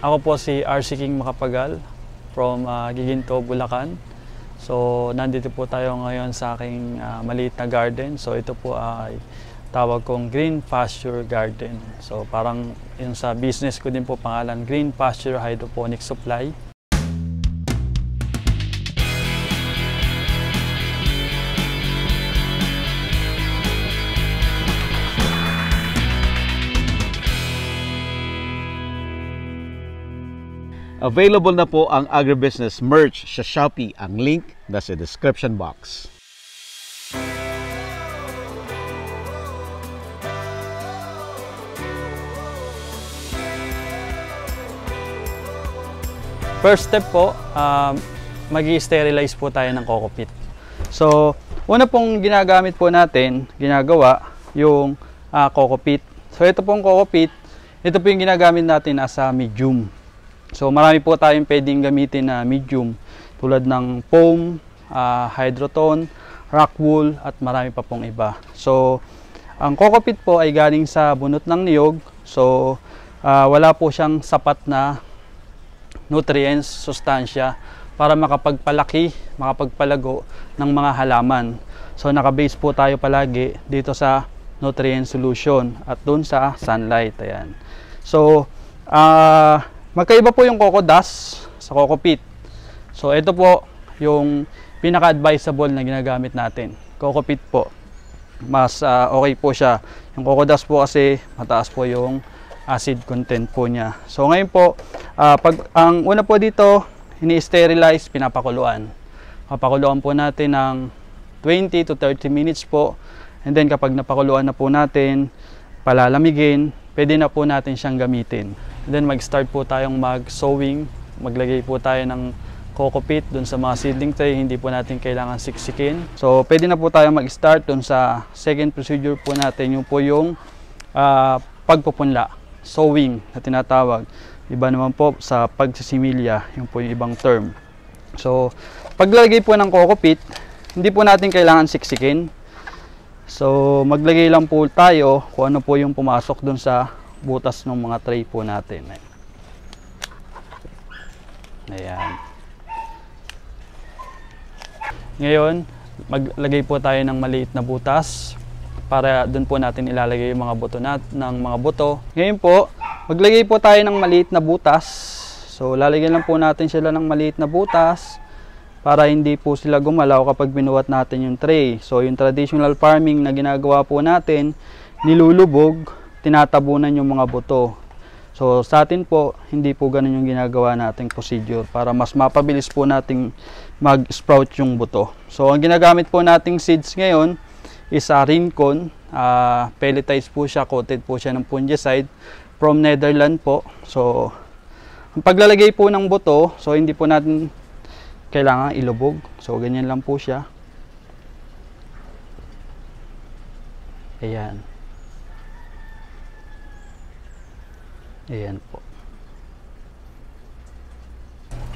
Ako po si RC King Makapagal from Giginto, Bulacan. So nandito po tayo ngayon sa aking maliit na garden. So ito po ay tawag kong Green Pasture Garden. So parang yung sa business ko din po pangalan, Green Pasture Hydroponic Supply. Available na po ang agribusiness merch sa Shopee. Ang link nasa description box. First step po, mag-i-sterilize po tayo ng coco peat. So, una pong ginagawa yung coco peat. So, ito pong coco peat, ito po yung ginagamit natin as a medium. So, marami po tayong pwedeng gamitin na medium tulad ng foam, hydroton, rock wool, at marami pa pong iba. So, ang coco peat po ay galing sa bunot ng niyog. So, wala po siyang sapat na nutrients, sustansya para makapagpalaki, makapagpalago ng mga halaman. So, nakabase po tayo palagi dito sa nutrient solution at dun sa sunlight. Ayan. So, magkaiba po yung coco dust sa coco peat. So ito po yung pinaka-advisable na ginagamit natin. Coco peat po, mas okay po siya. Yung coco dust po kasi mataas po yung acid content po niya. So ngayon po, ang una po dito, ini-sterilize, pinapakuluan. Papakuluan po natin ng 20 to 30 minutes po. And then kapag napakuluan na po natin, palalamigin, pwede na po natin siyang gamitin. And then mag-start po tayong mag-sowing. Maglagay po tayo ng coco peat dun sa mga seedling tray. Hindi po natin kailangan siksikin. So pwede na po tayo mag-start dun sa second procedure po natin. Yung po yung pagpupunla, sowing na tinatawag. Iba naman po sa pagsisimilya, yung po yung ibang term. So paglagay po ng coco peat, hindi po natin kailangan siksikin. So maglagay lang po tayo kung ano po yung pumasok dun sa butas ng mga tray po natin. Ayan. Ngayon, maglagay po tayo ng maliit na butas para dun po natin ilalagay yung mga buto ng mga buto. Ngayon po, maglagay po tayo ng maliit na butas. So lalagyan lang po natin sila ng maliit na butas para hindi po sila gumalaw kapag binuhat natin yung tray. So yung traditional farming na ginagawa po natin, nilulubog, tinatabunan yung mga buto. So sa atin po, hindi po ganun yung ginagawa nating procedure para mas mapabilis po nating mag-sprout yung buto. So ang ginagamit po nating seeds ngayon is Rincon. Pelletized po siya, coated po siya ng fungicide from Netherlands po. So ang paglalagay po ng buto, so hindi po natin kailangan ilubog. So ganyan lang po siya. Ayan. Ayan po.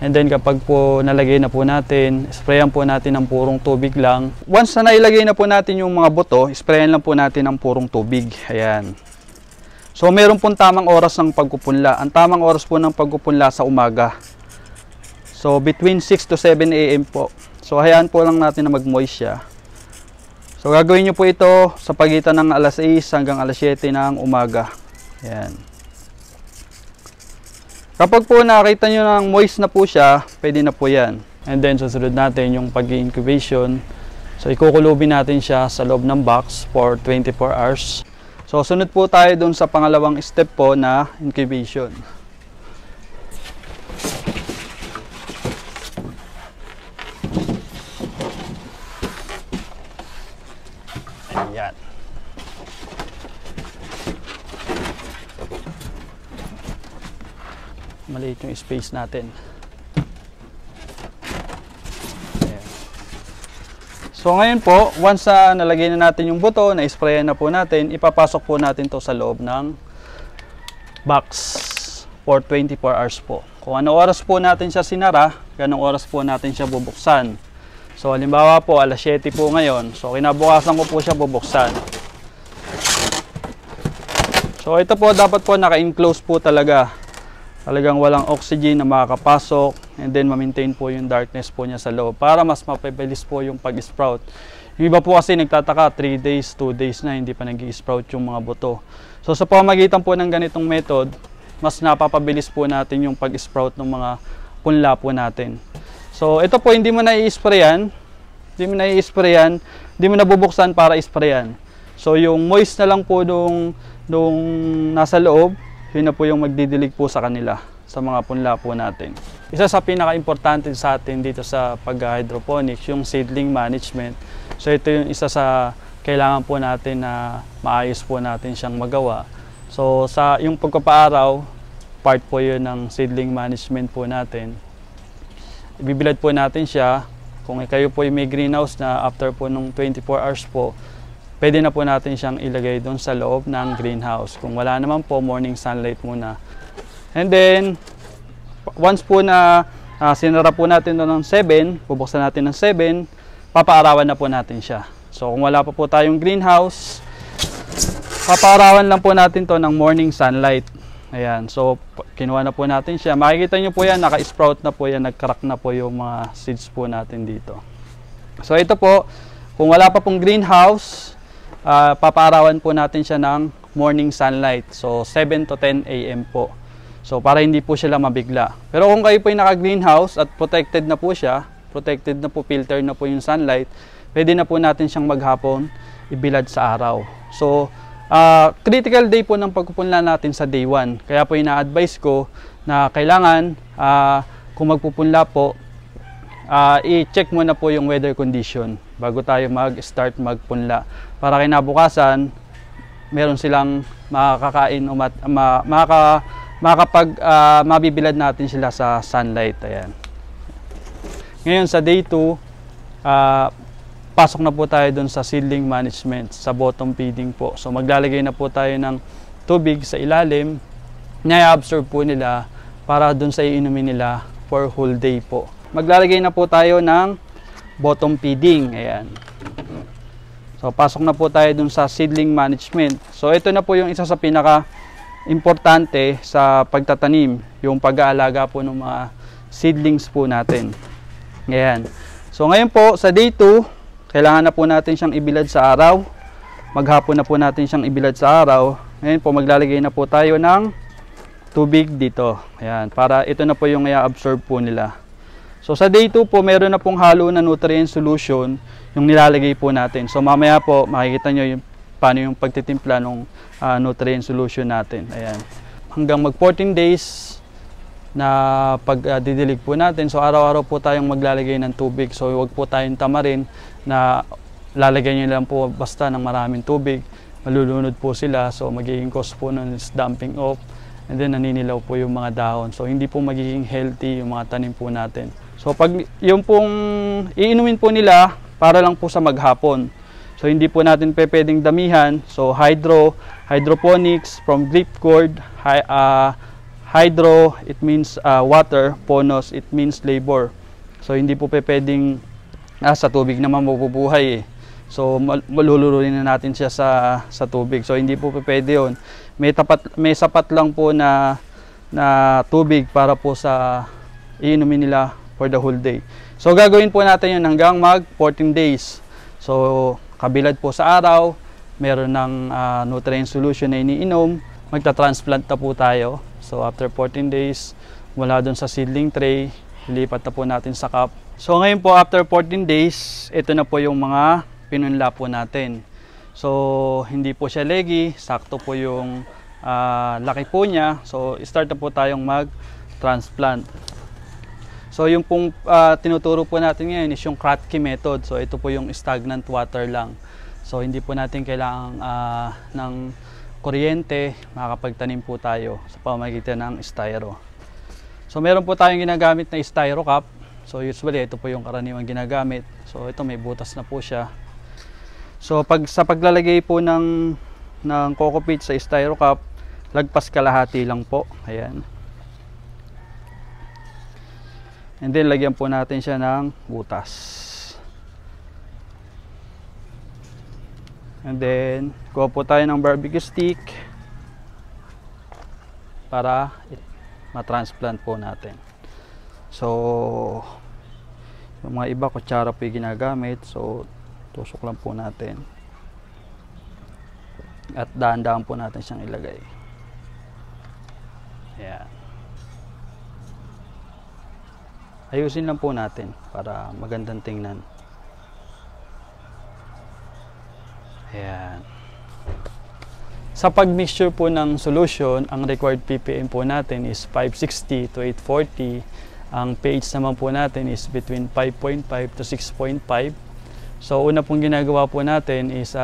And then kapag po nalagay na po natin, sprayan po natin ng purong tubig lang. Once na nailagay na po natin yung mga buto, sprayan lang po natin ng purong tubig. Ayan. So meron pong tamang oras ng pagpupunla. Ang tamang oras po ng pagpupunla sa umaga. So between 6 to 7 AM po. So hayaan po lang natin na mag-moist siya. So gagawin nyo po ito sa pagitan ng alas 6 hanggang alas 7 ng umaga. Ayan. Kapag po nakita nyo ng moist na po siya, pwede na po yan. And then susunod natin yung pag-incubation. So ikukulubin natin siya sa loob ng box for 24 hours. So sunod po tayo dun sa pangalawang step po na incubation. Ayan. Maliit yung space natin. Ayan. So ngayon po, once nalagay na natin yung buto, na-sprayan na po natin, ipapasok po natin to sa loob ng box for 24 hours po. Kung ano oras po natin siya sinara, ganong oras po natin siya bubuksan. So halimbawa po, alas 7 po ngayon. So kinabukasan ko po siya bubuksan. So ito po, dapat po naka-enclose po talaga. Talagang walang oxygen na makakapasok, and then ma-maintain po yung darkness po niya sa loob para mas mapabilis po yung pag-sprout. Yung iba po kasi nagtataka 3 days, 2 days na hindi pa nag-i-sprout yung mga buto. So sa pamamagitan po ng ganitong method, mas napapabilis po natin yung pag-sprout ng mga punla po natin. So ito po hindi mo na i-sprayan, hindi mo na bubuksan para i-sprayan. So yung moist na lang po nung nasa loob, yun na po yung magdidilig po sa kanila, sa mga punla po natin. Isa sa pinaka-importante sa atin dito sa pag-hydroponics, yung seedling management. So ito yung isa sa kailangan po natin na maayos po natin siyang magawa. So sa yung pagpapaaraw, part po yun ng seedling management po natin. Ibibilad po natin siya. Kung kayo po may greenhouse na after po nung 24 hours po, pwede na po natin siyang ilagay doon sa loob ng greenhouse. Kung wala naman po, morning sunlight muna. And then, once po na sinara po natin doon ng 7, bubuksan natin ng 7, papaarawan na po natin siya. So kung wala pa po tayong greenhouse, papaarawan lang po natin to ng morning sunlight. Ayan, so kinuha na po natin siya. Makikita nyo po yan, naka-sprout na po yan, nag-crack na po yung mga seeds po natin dito. So ito po, kung wala pa pong greenhouse, papaarawan po natin siya ng morning sunlight. So 7 to 10 AM po. So para hindi po sila mabigla. Pero kung kayo po yung naka-greenhouse at protected na po siya, protected na po, filter na po yung sunlight, pwede na po natin siyang maghapon ibilad sa araw. So critical day po ng pagpupunla natin sa day 1. Kaya po ina-advise ko na kailangan kung magpupunla po, i-check muna po yung weather condition bago tayo mag-start magpunla. Para kinabukasan, meron silang makakakain o mabibilad natin sila sa sunlight. Ayan. Ngayon sa day 2, pasok na po tayo dun sa seedling management, sa bottom feeding po. So maglalagay na po tayo ng tubig sa ilalim, na-absorb po nila para dun sa iinumin nila for whole day po. Maglalagay na po tayo ng bottom feeding. Ayan. So pasok na po tayo dun sa seedling management. So ito na po yung isa sa pinaka-importante sa pagtatanim, yung pag-aalaga po ng mga seedlings po natin. Ayan. So ngayon po sa day 2, kailangan na po natin siyang ibilad sa araw. Maghapon na po natin siyang ibilad sa araw. Ngayon po maglalagay na po tayo ng tubig dito. Ayan, para ito na po yung i-absorb po nila. So sa day 2 po, meron na pong halo na nutrient solution yung nilalagay po natin. So mamaya po makikita nyo yung paano yung pagtitimpla ng nutrient solution natin. Ayan. Hanggang mag 14 days na pagdidilig po natin. So araw-araw po tayong maglalagay ng tubig. So huwag po tayong tamarin na lalagay nyo lang po basta ng maraming tubig. Malulunod po sila. So magiging cause po nun is dumping off. And then naninilaw po yung mga dahon. So hindi po magiging healthy yung mga tanim po natin. So pag yung pong iinumin po nila para lang po sa maghapon. So hindi po natin pwedeng damihan. So hydroponics from drip cord, hydro it means water, ponos it means labor. So hindi po pwedeng sa tubig naman mabubuhay eh. So maluluruin na natin siya sa tubig. So hindi po pwede 'yon. May sapat lang po na tubig para po sa iinumin nila for the whole day. So gagawin po natin 'yon hanggang mag 14 days. So kabilad po sa araw, meron ng nutrient solution na iniinom, magta-transplant na po tayo. So after 14 days, mula doon sa seedling tray, lilipat na po natin sa cup. So ngayon po after 14 days, ito na po yung mga pinunla po natin. So hindi po siya leggy, sakto po yung laki po niya. So start na po tayong mag-transplant. So yung pong tinuturo po natin ngayon is yung Kratky method. So ito po yung stagnant water lang. So hindi po natin kailangan ng kuryente, makakapagtanim po tayo sa pamamagitan ng styro. So meron po tayong ginagamit na styro cup. So usually ito po yung karaniwang ginagamit. So ito may butas na po siya. So sa paglalagay po ng coco peat sa styro cup, lagpas kalahati lang po. Ayan. And then lagyan po natin siya ng butas. And then kuha po tayo ng barbecue stick para matransplant po natin. So yung mga iba kutsara po yung ginagamit, so tusok lang po natin at dahan-dahan po natin siyang ilagay. Ayan. Ayusin lang po natin para magandang tingnan. Ayan. Sa pag-mixture po ng solution, ang required ppm po natin is 560 to 840. Ang pH naman po natin is between 5.5 to 6.5. So una pong ginagawa po natin is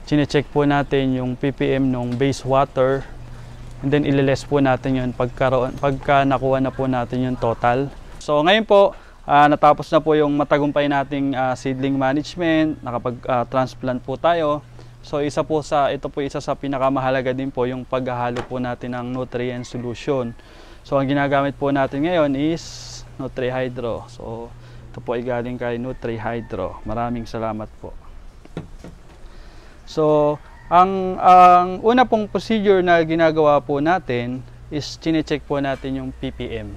chine-check po natin yung ppm ng base water, and then ililess po natin yun pagka nakuha na po natin yung total. So ngayon po, natapos na po yung matagumpay nating seedling management, nakapag-transplant po tayo. So ito po isa sa pinakamahalaga din po yung paghahalo po natin ng nutrient solution. So ang ginagamit po natin ngayon is NutriHydro. So ito po ay galing kay NutriHydro. Maraming salamat po. So ang una pong procedure na ginagawa po natin is chine-check po natin yung ppm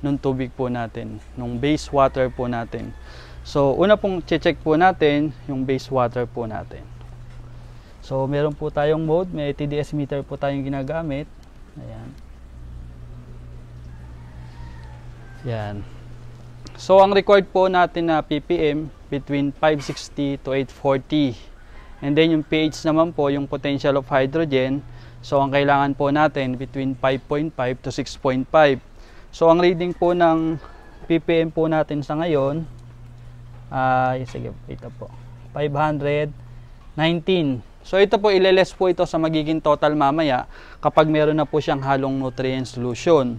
nung tubig po natin, nung base water po natin. So una pong check po natin yung base water po natin. So meron po tayong mode, may TDS meter po tayong ginagamit. Ayan. Yan. So ang required po natin na ppm between 560 to 840. And then yung pH naman po, yung potential of hydrogen. So ang kailangan po natin between 5.5 to 6.5. So ang reading po ng ppm po natin sa ngayon sige, ito po 519. So ito po, ileless po ito sa magiging total mamaya kapag meron na po siyang halong nutrient solution.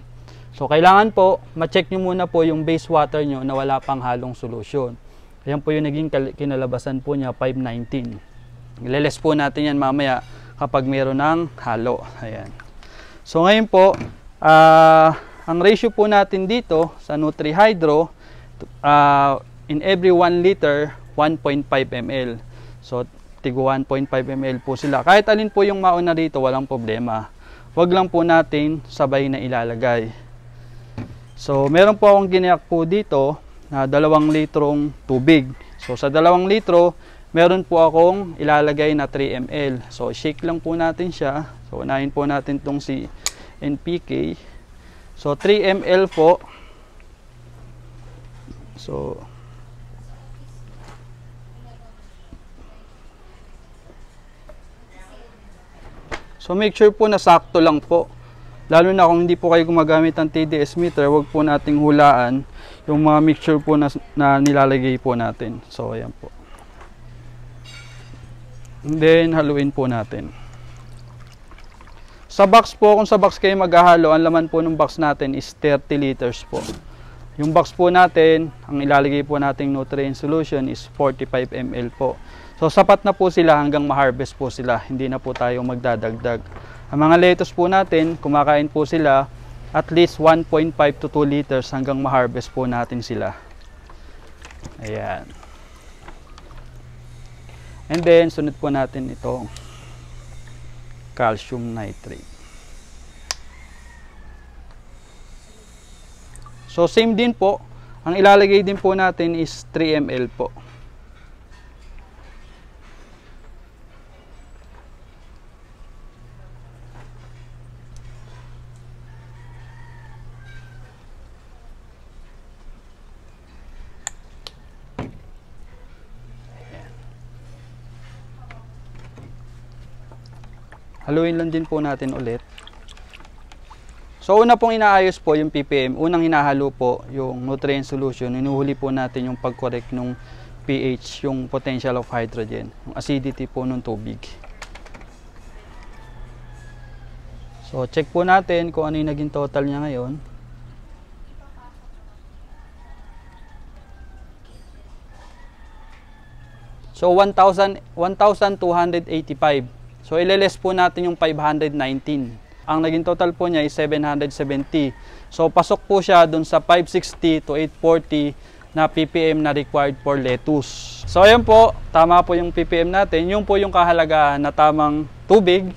So kailangan po ma-check nyo muna po yung base water nyo na wala pang halong solution. Ayan po yung naging kinalabasan po niya, 519. Ileless po natin yan mamaya kapag meron ng halo. Ayan. So ngayon po, ang ratio po natin dito sa NutriHydro, in every 1 liter, 1.5 ml. So, tigo 1.5 ml po sila. Kahit alin po yung mauna dito, walang problema. Huwag lang po natin sabay na ilalagay. So, meron po akong ginayak po dito na 2 litrong tubig. So, sa 2 litro, meron po akong ilalagay na 3 ml. So, shake lang po natin siya. So, unahin po natin itong si NPK. So 3 ml po. So make sure po na sakto lang po. Lalo na kung hindi po kayo gumagamit ng TDS meter, wag po nating hulaan yung mga mixture po na nilalagay po natin. So ayan po. And then haluin po natin. Sa box po, kung sa box kayo maghahalo, ang laman po ng box natin is 30 liters po. Yung box po natin, ang ilalagay po nating nutrient solution is 45 ml po. So sapat na po sila hanggang ma-harvest po sila. Hindi na po tayo magdadagdag. Ang mga lettuce po natin, kumakain po sila at least 1.5 to 2 liters hanggang ma-harvest po natin sila. Ayan. And then, sunod po natin itong calcium nitrate. So same din po, ang ilalagay din po natin is 3 ml po. Haluin lang din po natin ulit. So una pong inaayos po yung ppm, unang hinahalo po yung nutrient solution, inuhuli po natin yung pag-correct ng pH, yung potential of hydrogen, yung acidity po ng tubig. So check po natin kung ano yung naging total niya ngayon. So 1,285. So ileless po natin yung 519. Ang naging total po niya is 770. So pasok po siya dun sa 560 to 840 na ppm na required for lettuce. So ayan po, tama po yung ppm natin. Yung po yung kahalagaan na tamang tubig,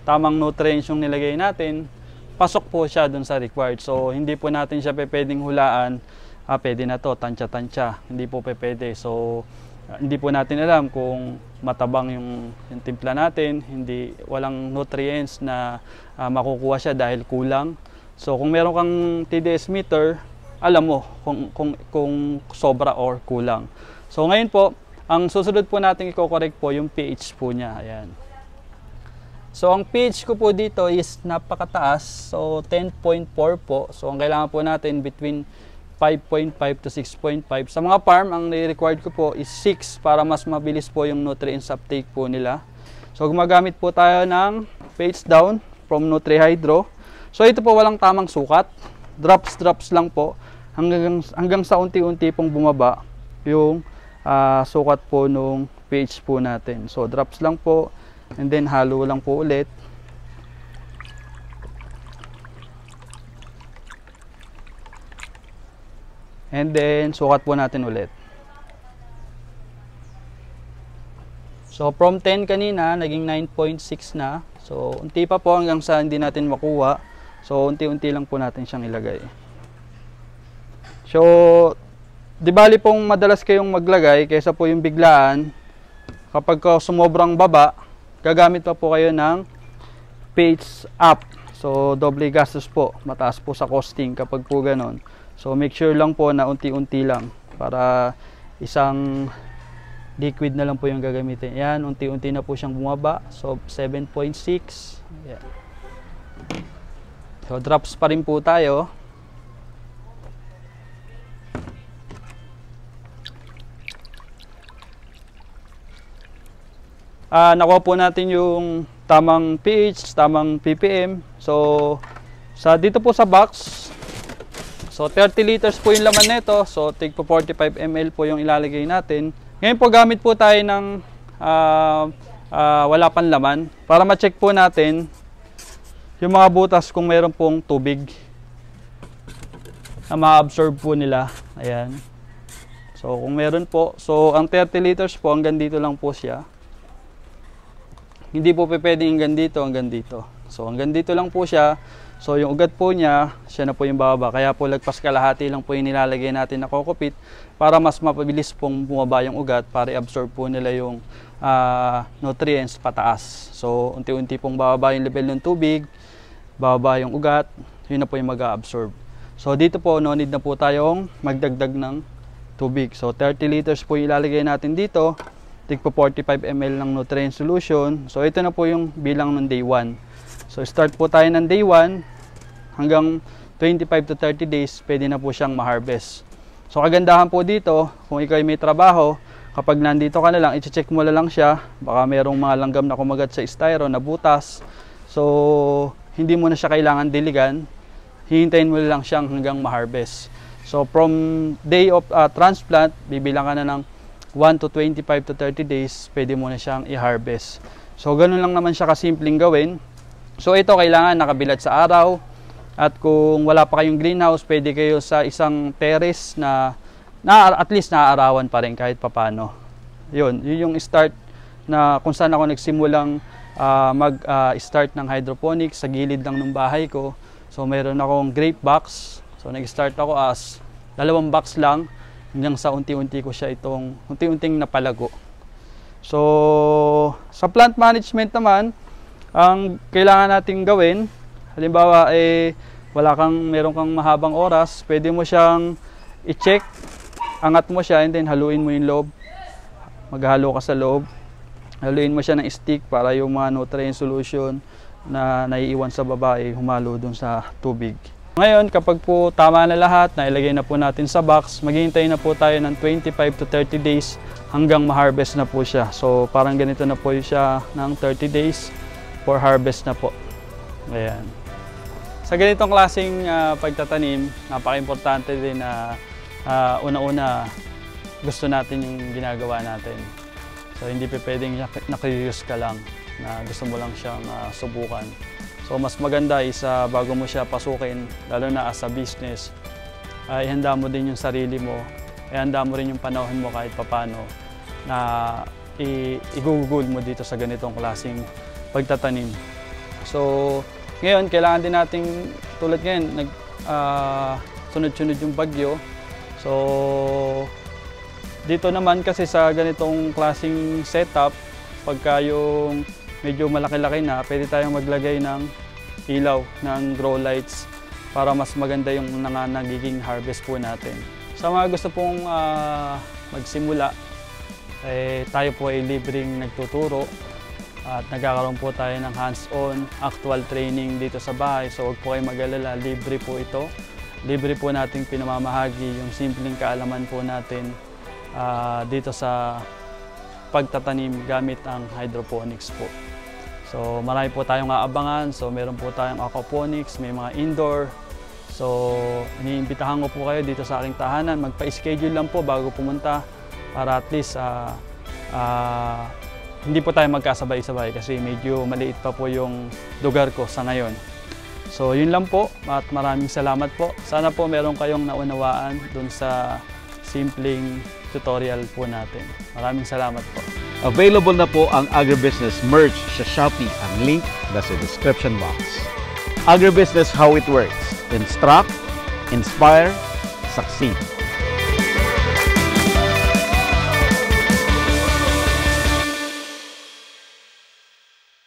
tamang nutrients yung nilagay natin, pasok po siya dun sa required. So hindi po natin siya pwedeng hulaan, pwede na to, tansya-tansya. Hindi po pwede. So hindi po natin alam kung matabang yung timpla natin, walang nutrients na makukuha siya dahil kulang. So kung meron kang TDS meter, alam mo kung sobra or kulang. So ngayon po, ang susunod po natin i-correct po yung pH po niya. Ayan. So ang pH ko po dito is napakataas. So 10.4 po. So ang kailangan po natin between 5.5 to 6.5. Sa mga farm, ang required ko po is 6 para mas mabilis po yung nutrients uptake po nila. So gumagamit po tayo ng pH down from NutriHydro. So ito po walang tamang sukat. Drops lang po hanggang sa unti-unti pong bumaba yung sukat po nung pH po natin. So drops lang po. And then halo lang po ulit. And then sukat po natin ulit. So from 10 kanina, naging 9.6 na. So unti pa po hanggang sa hindi natin makuha. So unti-unti lang po natin siyang ilagay. So di bali pong madalas kayong maglagay kaysa po yung biglaan. Kapag sumobrang baba, gagamit pa po kayo ng pH up. So doble gastos po, mataas po sa costing kapag po ganon. So make sure lang po na unti-unti lang para isang liquid na lang po yung gagamitin. Yan, unti-unti na po siyang bumaba. So 7.6. Yan. So drops pa rin po tayo. Nakuha po natin yung tamang pH, tamang ppm. So dito po sa box, so 30 liters po yung laman nito. So tig po 45 ml po yung ilalagay natin. Ngayon po gamit po tayo ng wala pang laman para ma-check po natin yung mga butas kung meron pong tubig na ma-absorb po nila. Ayan. So kung meron po, so ang 30 liters po hanggang dito lang po siya. Hindi po pwedeng hanggang dito. So hanggang dito lang po siya. So yung ugat po niya, siya na po yung bababa. Kaya po lagpas kalahati lang po yung nilalagay natin na kokopit para mas mapabilis pong bumaba yung ugat para i-absorb po nila yung nutrients pataas. So unti-unti pong bababa yung level ng tubig, bababa yung ugat, yun na po yung mag-absorb. So dito po, no need na po tayong magdagdag ng tubig. So 30 liters po ilalagay natin dito. Tig po 45 ml ng nutrient solution. So ito na po yung bilang ng day 1. So start po tayo ng day 1 hanggang 25 to 30 days pwede na po siyang ma-harvest. So kagandahan po dito, kung ikaw ay may trabaho, kapag nandito ka na lang, i-check mo na lang siya. Baka merong mga langgam na kumagat sa styro na butas. So hindi mo na siya kailangan diligan. Hihintayin mo lang siyang hanggang ma-harvest. So from day of transplant, bibilang ka na ng 1 to 25 to 30 days, pwede mo na siyang i-harvest. So ganun lang naman siya kasimpleng gawin. So ito kailangan nakabilad sa araw. At kung wala pa kayong greenhouse, pwede kayo sa isang terrace na at least naaarawan pa rin kahit papano. Yun yung start na kung saan ako nagsimulang mag-start ng hydroponics sa gilid lang ng bahay ko. So mayroon akong grape box. So nag-start ako as 2 box lang hanggang sa unti-unti ko siya unti-unting napalago. So sa plant management naman, ang kailangan nating gawin, halimbawa meron kang mahabang oras, pwede mo siyang i-check, angat mo siya and then haluin mo yung loob. Maghalo ka sa loob. Haluin mo siya ng stick para yung mga nutrient solution na naiiwan sa baba ay humalo dun sa tubig. Ngayon, kapag po tama na lahat, nailagay na po natin sa box, maghihintay na po tayo ng 25 to 30 days hanggang ma-harvest na po siya. So parang ganito na po siya ng 30 days for harvest na po. Ayan. Sa ganitong klaseng pagtatanim, napaka-importante din na una-una gusto natin yung ginagawa natin. So hindi pa pwedeng na-curious ka lang na gusto mo lang siyang subukan. So mas maganda is bago mo siya pasukin, lalo na as a business, ihanda mo din yung sarili mo, ihanda mo rin yung panahon mo kahit papano na igugugol mo dito sa ganitong klaseng pagtatanim. So Ngayon, kailangan din nating, tulad ngayon, sunod-sunod yung bagyo. So, dito naman kasi sa ganitong klaseng setup, pagka yung medyo malaki-laki na, pwede tayong maglagay ng ilaw, ng grow lights para mas maganda yung nagiging harvest po natin. Sa mga gusto pong magsimula, tayo po ay libreng nagtuturo at nagkakaroon po tayo ng hands-on actual training dito sa bahay. So huwag po kayo mag-alala, libre po ito. Libre po nating pinamamahagi yung simpleng kaalaman po natin dito sa pagtatanim gamit ang hydroponics po. So marami po tayong aabangan. So meron po tayong aquaponics, may mga indoor. So iniimbitahan ko po kayo dito sa aking tahanan. Magpa-schedule lang po bago pumunta para at least hindi po tayo magkasabay-sabay kasi medyo maliit pa po yung lugar ko sa ngayon. So yun lang po at maraming salamat po. Sana po meron kayong naunawaan dun sa simpleng tutorial po natin. Maraming salamat po. Available na po ang agribusiness merch sa Shopee. Ang link nasa description box. Agribusiness, how it works. Instruct, inspire, succeed.